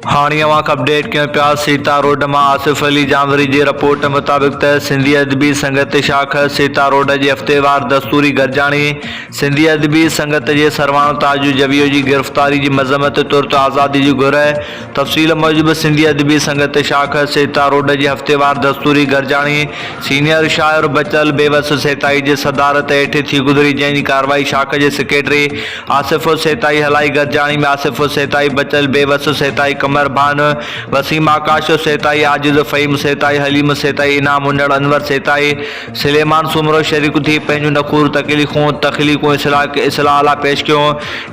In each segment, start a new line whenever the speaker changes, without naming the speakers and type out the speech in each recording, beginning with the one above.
हाणे अपडेट कयूं पिया सीता रोड में आसिफ अली जामवरी की रिपोर्ट मुताबिक सिंधी अदबी संगत शाख सीता रोड की हफ्तेवार दस्तूरी गरजाणी सिंधी अदबी संगत के सरवाणो ताजु जवियो की गिरफ्तारी की मजम्मत तुर्त आज़ादी की घुर। तफ़सील मूजिब सिंधी अदबी संगत शाख सीता रोड की हफ्तेवार दस्तूरी गरजाणी सीनियर शायर बचल बेवस सेताई की सदारत हेठ थी गुजरी, जैसी कार्रवाई शाख के सेक्रेटरी आसिफ सेताई हलाई। गरजाणी में आसिफ सेताई, बचल बेवस सेताई, कमर भान, वसीम आकाश सेताई, आजिज फ़हीम सेताई, हलीम सेताई, इनाम उन्नड़ अनवर सेताई, सलेमान सुमरो शरीक थी पैंजू नखूर तखलीक़ूं इसलाह पेश क्यों,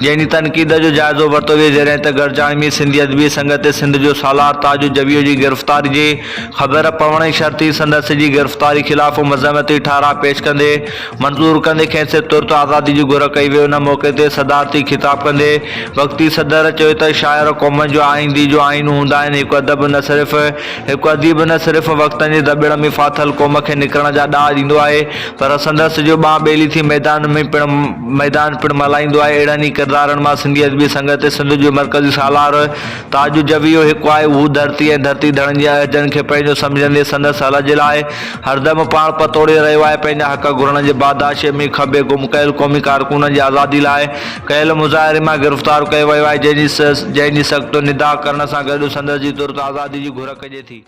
जैनी तनकीद जो जायज़ो वरतो वे जैसे त गरजाणी में सिंधी अदबी संगत सिंध जो सालार ताजु जवियो की गिरफ्तारी की खबर पवण शर्ती संदस की गिरफ्तारी खिलाफ मजम्मती ठारा पेश कंदे मंजूर कंदे खेसि तुर्त आज़ादी की घुर कई वे। उन मौके ते सदारती खिताब कंदे वक्ती सदर चयो त शायर क़ौम जो आइंदी जो आइन हूंदा आहिनि। हिकु अदीब न सिर्फ़ वक़्तनि जी दॿिड़ में फाथल क़ौम खे निकिरण जा ॾाह ॾींदो आहे, पर संदसि जो ॿांह ॿेली थी मैदान पिणु मल्हाईंदो आहे। अहिड़नि ई किरदारनि मां सिंधी अदबी संगत सिंध जो मरकज़ी सालार ताजु जवियो हिकु आहे। हू धरती ऐं धरती धड़नि जे अहजनि खे पंहिंजो सम्झंदे संदसि हल जे लाइ हरदम पाण पतोड़े रहियो आहे। पंहिंजा हक़ घुरण जे बादाशे में खबे गुम कयल क़ौमी कारकुननि जी आज़ादी लाइ कयल मुज़ाहिरे मां गिरफ़्तार कयो वियो आहे, जंहिंजी सख़्तु निदा करण सां गॾु संदसि जी तुर्त आज़ादी जी घुर कजे थी।